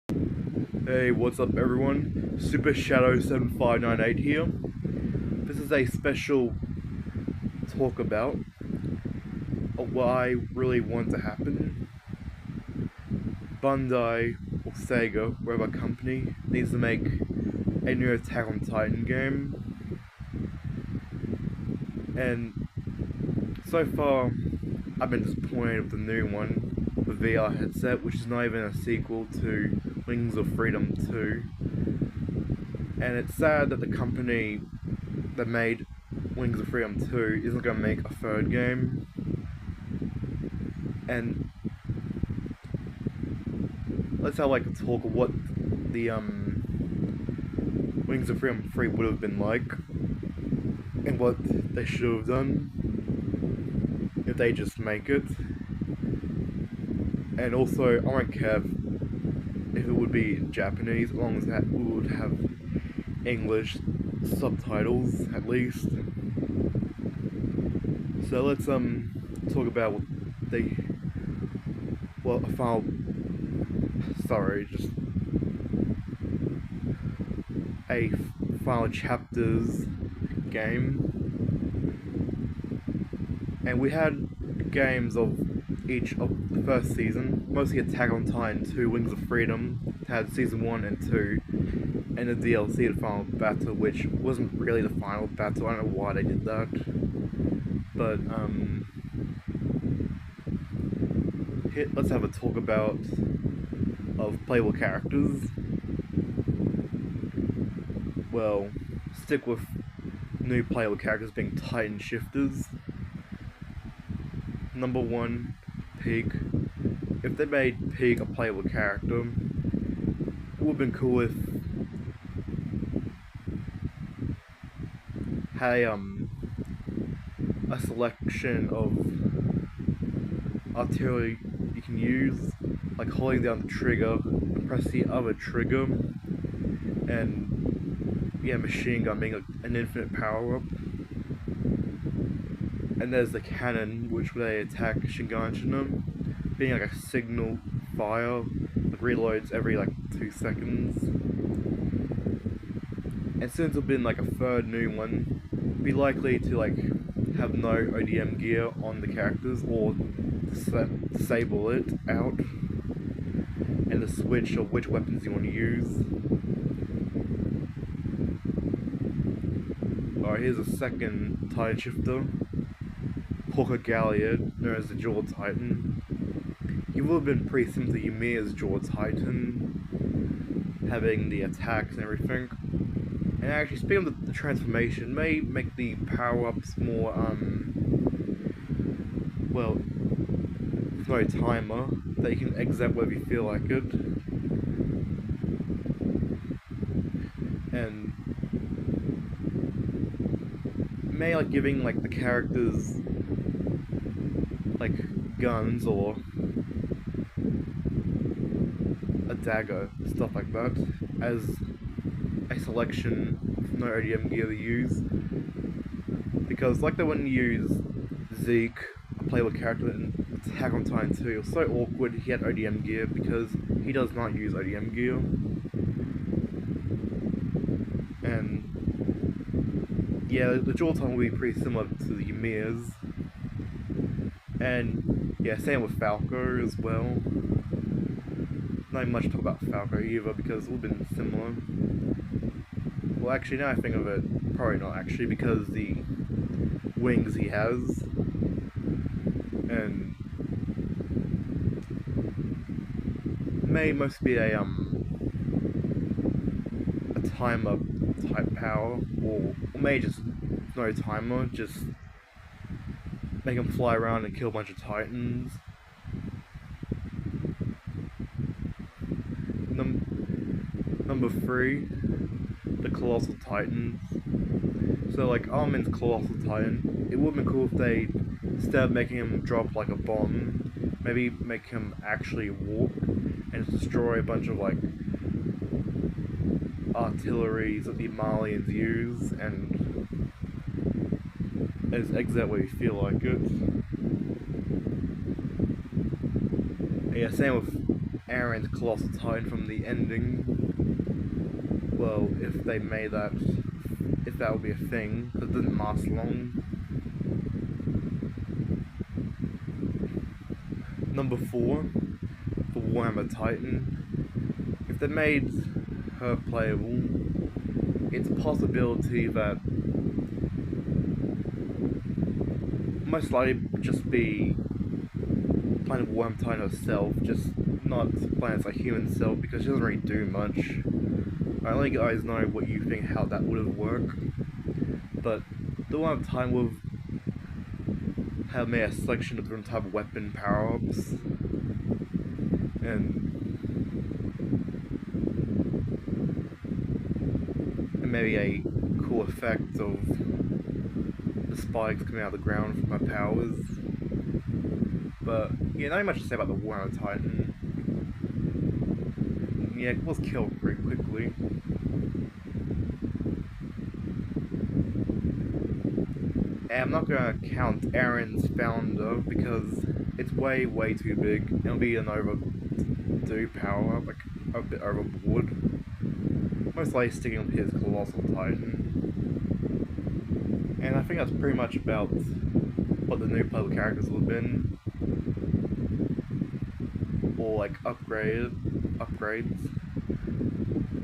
Hey, what's up everyone? Super Shadow 7598 here. This is a special talk about what I really want to happen. Bandai or Sega, whatever company, needs to make a new Attack on Titan game. And so far, I've been disappointed with the new one, the VR headset, which is not even a sequel to Wings of Freedom 2. And it's sad that the company that made Wings of Freedom 2 isn't going to make a third game. And let's have like a talk of what the Wings of Freedom 3 would have been like and what they should have done if they just make it. And also, I don't care if it would be Japanese, as long as that we would have English subtitles at least. So let's talk about what they a final just a final chapters game. And we had games of each of the first season, mostly Attack on Titan 2, Wings of Freedom, had season 1 and 2, and the DLC, the final battle, which wasn't really the final battle. I don't know why they did that. But let's have a talk about of playable characters. Well, stick with new playable characters being Titan shifters. Number 1, Pig. If they made Pig a playable character, it would have been cool if had a selection of artillery you can use, like holding down the trigger and press the other trigger, and yeah, machine gun being an infinite power up. And there's the cannon, which they attack Shinganshina, being like a signal fire that reloads every like 2 seconds. And since it's been like a third new one, be likely to like have no ODM gear on the characters or disable it out, and the switch of which weapons you want to use. Alright, here's a second Titan shifter, Porker Galliard, known as the Jaw Titan. He would have been pretty similar to Ymir's Jaw Titan, having the attacks and everything. And actually, speaking of the transformation, may make the power-ups more, with no timer, that you can exit whenever you feel like it. And may like giving like the characters like guns or a dagger, stuff like that, as a selection with no ODM gear to use. Because like they wouldn't use Zeke, a playable character in Attack on Titan 2, it was so awkward he had ODM gear because he does not use ODM gear. And yeah, the Jaw Titan will be pretty similar to the Ymir's. And yeah, same with Falco as well. Not much to talk about Falco either because it would have been similar. Well, actually, now I think of it, probably not actually, because the wings he has, and may mostly be a timer type power, or may just no timer, just make him fly around and kill a bunch of Titans. Number 3, the Colossal Titans. So like Armin's Colossal Titan, it would have been cool if they, instead of making him drop like a bomb, maybe make him actually walk and destroy a bunch of like artilleries that the Malians use, and exit where you feel like it. Yeah, same with Aaron's Colossal Titan from the ending. Well, if they made that, if that would be a thing, because it didn't last long. Number 4, for Warhammer Titan. If they made her playable, it's a possibility that most likely just be Planet Warhammer Titan herself, just not playing as a human self, because she doesn't really do much. I'll let you guys know what you think how that would have worked. But the Warhammer Titan would have made a selection of different type of weapon power-ups. And maybe a cool effect of the spikes coming out of the ground from her powers. But yeah, not much to say about the Warhammer Titan. Yeah, it was killed pretty quickly. And I'm not gonna count Aaron's founder because it's way too big. It'll be an overdue power, like a bit overboard. Most likely sticking with his Colossal Titan. And I think that's pretty much about what the new playable characters would have been. Or like upgrades.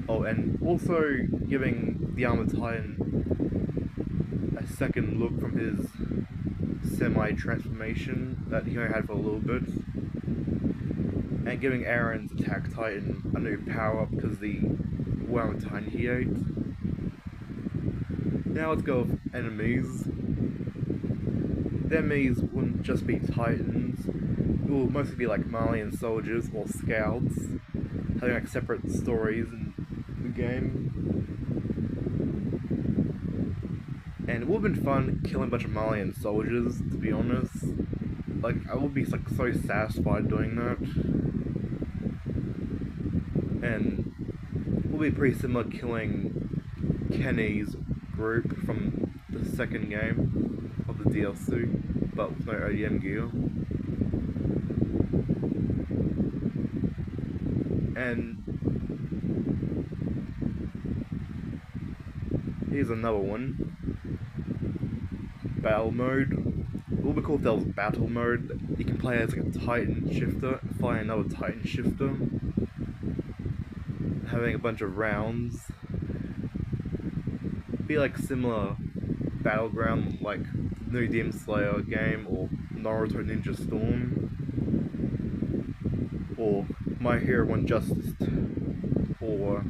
Oh, and also giving the Armored Titan a second look from his semi-transformation that he only had for a little bit. And giving Aaron's Attack Titan a new power-up because the Warhammer Titan he ate. Now let's go with enemies. The enemies wouldn't just be Titans, it will mostly be like Malian soldiers or scouts, having like separate stories in the game. And it would have been fun killing a bunch of Malian soldiers, to be honest. Like, I would be like so satisfied doing that. And it would be pretty similar killing Kenny's group from the second game of the DLC, but with no ODM gear. And here's another one. Battle mode. It would be cool if there was battle mode. You can play as like a Titan shifter, fight another Titan shifter, having a bunch of rounds. Be like similar battleground like new Demon Slayer game or Naruto Ninja Storm or My Hero One Justice or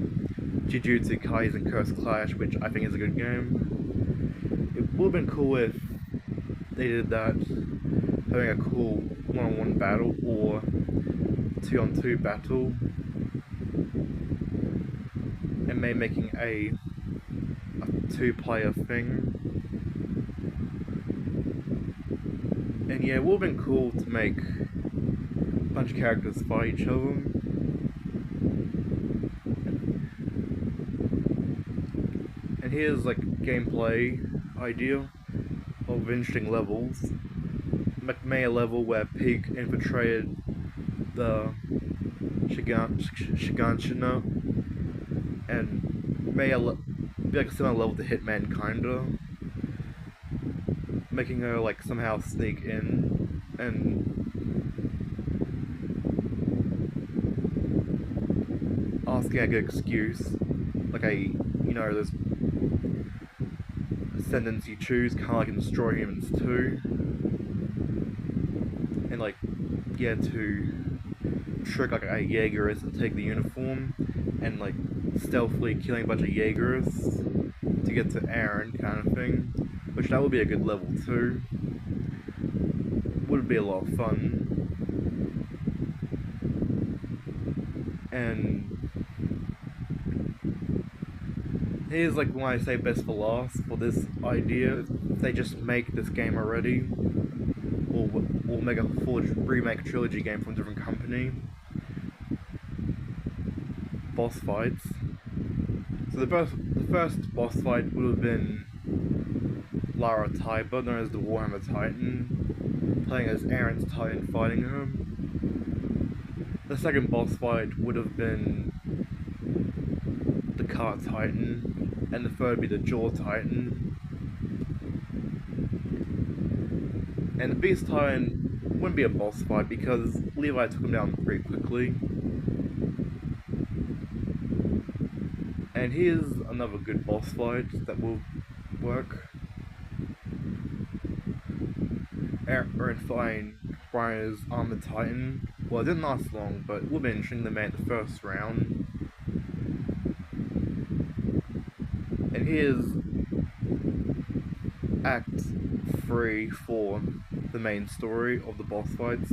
Jujutsu Kaisen Curse Clash, which I think is a good game. It would have been cool if they did that, having a cool one-on-one battle or two-on-two battle, and maybe making a two-player thing. And yeah, it would have been cool to make a bunch of characters fight each other. And here's like gameplay idea of interesting levels. Made a level where Pig infiltrated the Shiganshina and made be like a similar level to Hitman kinda, making her like somehow sneak in and asking a good excuse, like a, you know, there's sentence you choose, kinda like in Destroy Humans 2, and like, yeah, to trick like a Jaegerist and take the uniform, and like stealthily killing a bunch of Jaegerists to get to Aaron kind of thing, which that would be a good level too. Would be a lot of fun. And here's like when I say best for last for this idea, if they just make this game already, or make a full remake trilogy game from a different company. Boss fights. So the first boss fight would have been Lara Taiba, known as the Warhammer Titan, playing as Aaron's Titan fighting her. The second boss fight would have been the Car Titan, and the third would be the Jaw Titan. And the Beast Titan wouldn't be a boss fight because Levi took him down pretty quickly. And here's another good boss fight that will work. Aaron fighting Brian's Armored Titan. Well, it didn't last long, but it would have been interesting to make the first round. And here's Act 3 for the main story of the boss fights.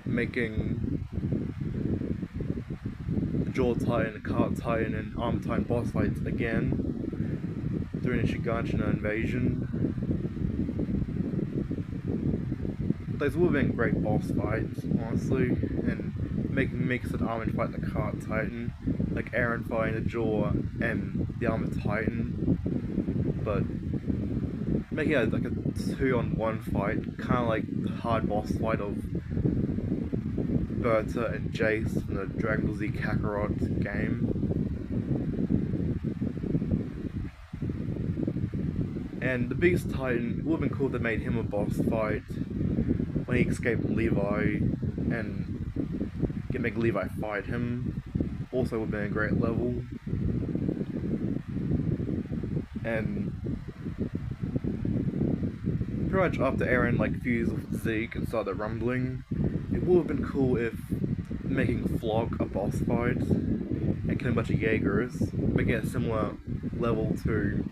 Making the Jaw Titan, the Cart Titan, and Armored Titan boss fights again during the Shiganshina invasion. Those would have been great boss fights, honestly, and making mix an Armored fight the Cart Titan, like Aaron fighting the Jaw and the Armored Titan, but making it like a 2-on-1 fight, kind of like the hard boss fight of Berta and Jace from the Dragon Ball Z Kakarot game. And the Beast Titan, it would have been cool if they made him a boss fight when he escaped Levi and make Levi fight him. Also would have been a great level. And pretty much after Aaron like fused with Zeke and started rumbling, it would have been cool if making Flock a boss fight and killing a bunch of Jaegers, making it a similar level to,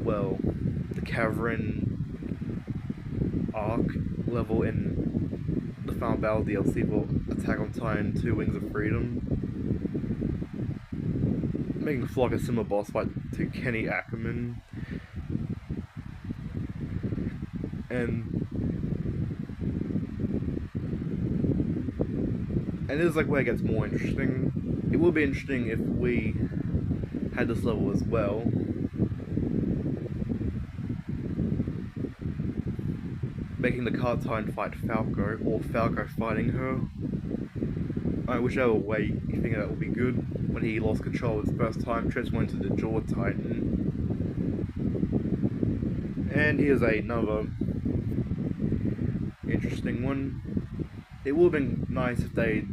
well, the Cavern arc level in the Final Battle DLC for Attack on Titan 2 Wings of Freedom. Making Flock a similar boss fight to Kenny Ackerman. And this is like where it gets more interesting. It would be interesting if we had this level as well. Making the Cart Titan fight Falco, or Falco fighting her. Whichever way you think that would be good. When he lost control his first time, transformed into the Jaw Titan. And here's another interesting one. It would have been nice if they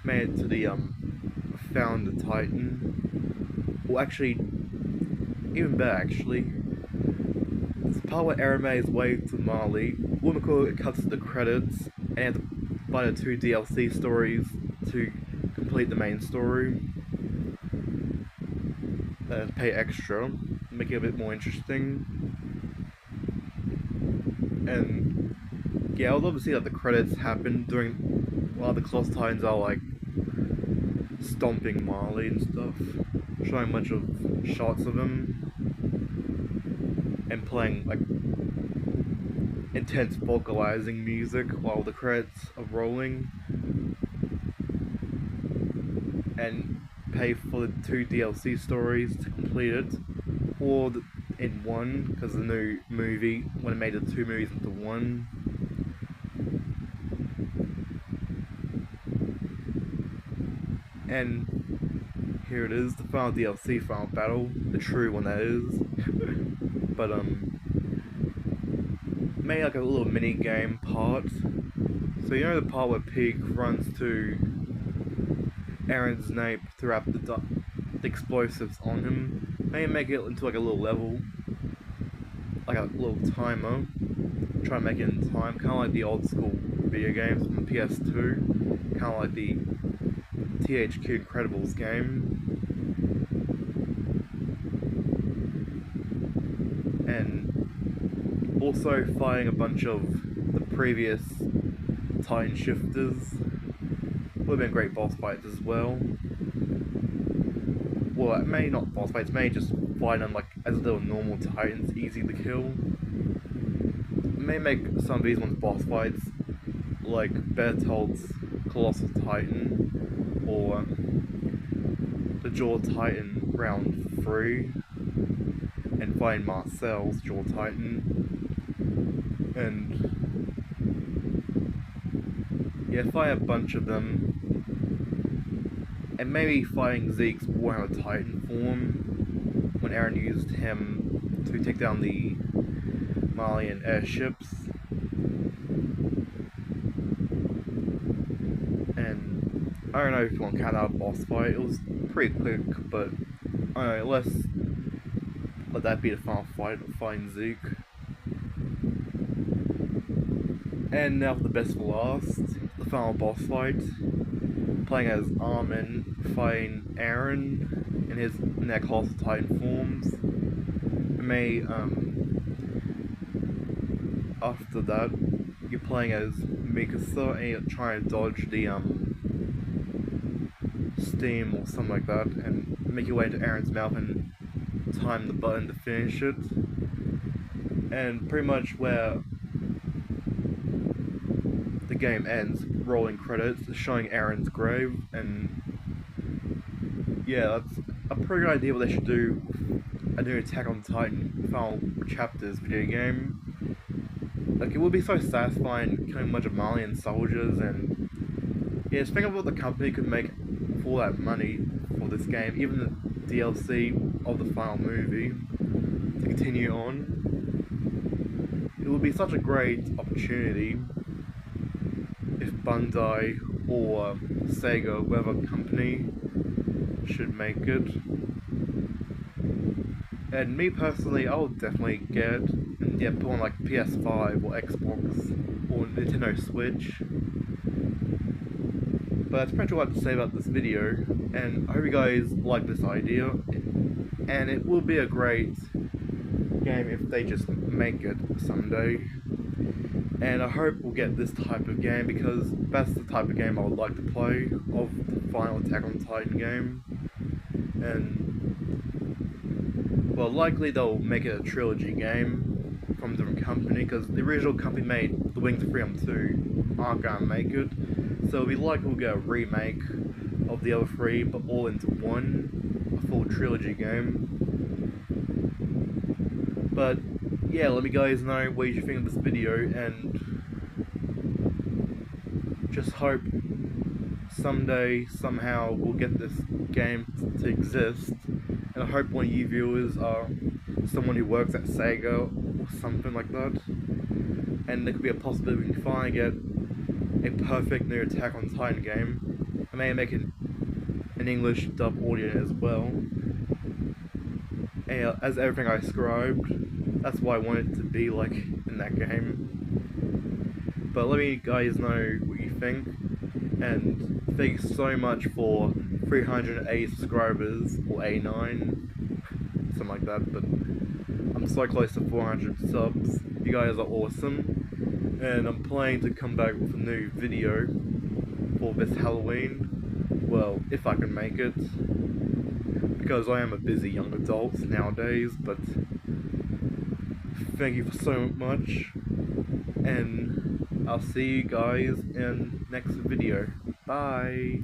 made it to the Found the Titan. Well, actually, even better actually. This part where Arame is waved to Marley, Wumiko, it cuts to the credits, and you have to buy the 2 DLC stories to complete the main story. And pay extra, make it a bit more interesting. And yeah, I would love to see that the credits happen during while the Cloth Titans are like stomping Marley and stuff, showing a bunch of shots of him and playing like intense vocalizing music while the credits are rolling, and pay for the 2 DLC stories to complete it, or in one, because the new movie, when it made the 2 movies into one. And here it is, the final DLC, Final Battle, the true one that is. But made like a little mini game part. So you know the part where Pig runs to Aaron's nape throughout the explosives on him? Maybe make it into like a little level, like a little timer. Try to make it in time, kind of like the old school video games from the PS2, kind of like the THQ Incredibles game. And also fighting a bunch of the previous Titan shifters. Would have been great boss fights as well. Well, it may not boss fights, may just fight them like as little normal Titans, easy to kill. It may make some of these ones boss fights, like Bertholdt's Colossal Titan, or the Jaw Titan round 3. and find Marcel's Jaw Titan. And yeah, fight a bunch of them. And maybe fighting Zeke's Warhammer Titan form when Aaron used him to take down the Malian airships. And I don't know if you want to count out a boss fight, it was pretty quick, but I don't know, let's let that be the final fight of fighting Zeke. And now for the best for last, the final boss fight. Playing as Armin, fighting Aaron in his colossal Titan forms. After that, you're playing as Mikasa and you're trying to dodge the steam or something like that, and make your way into Aaron's mouth and time the button to finish it. And pretty much where the game ends, rolling credits showing Aaron's grave, and yeah, that's a pretty good idea what they should do a new Attack on Titan final chapters video game. Like, it would be so satisfying killing a bunch of Malian soldiers, and yeah, just think of what the company could make for that money for this game, even the DLC of the final movie to continue on. It would be such a great opportunity if Bandai or Sega, whatever company, should make it. And me personally, I would definitely get it, and yeah, put on like PS5 or Xbox or Nintendo Switch. But that's pretty much what I have to say about this video, and I hope you guys like this idea, and it will be a great game if they just make it someday. And I hope we'll get this type of game, because that's the type of game I would like to play, of the final Attack on Titan game. And well, likely they'll make it a trilogy game from a different company, because the original company made the Wings of Freedom 2 aren't gonna make it. So it'll be likely we'll get a remake of the other three, but all into one, a full trilogy game. But yeah, let me guys know what you think of this video, and just hope someday, somehow, we'll get this game to exist. And I hope one of you viewers are someone who works at Sega or something like that. And there could be a possibility we can finally get a perfect new Attack on Titan game. I may make an English dub audio as well. And as everything I described, that's what I want it to be like in that game. But let me guys know what you think, and thanks so much for 380 subscribers, or 89, something like that, but I'm so close to 400 subs. You guys are awesome, and I'm planning to come back with a new video for this Halloween, well, if I can make it, because I am a busy young adult nowadays. But thank you so much, and I'll see you guys in next video. Bye!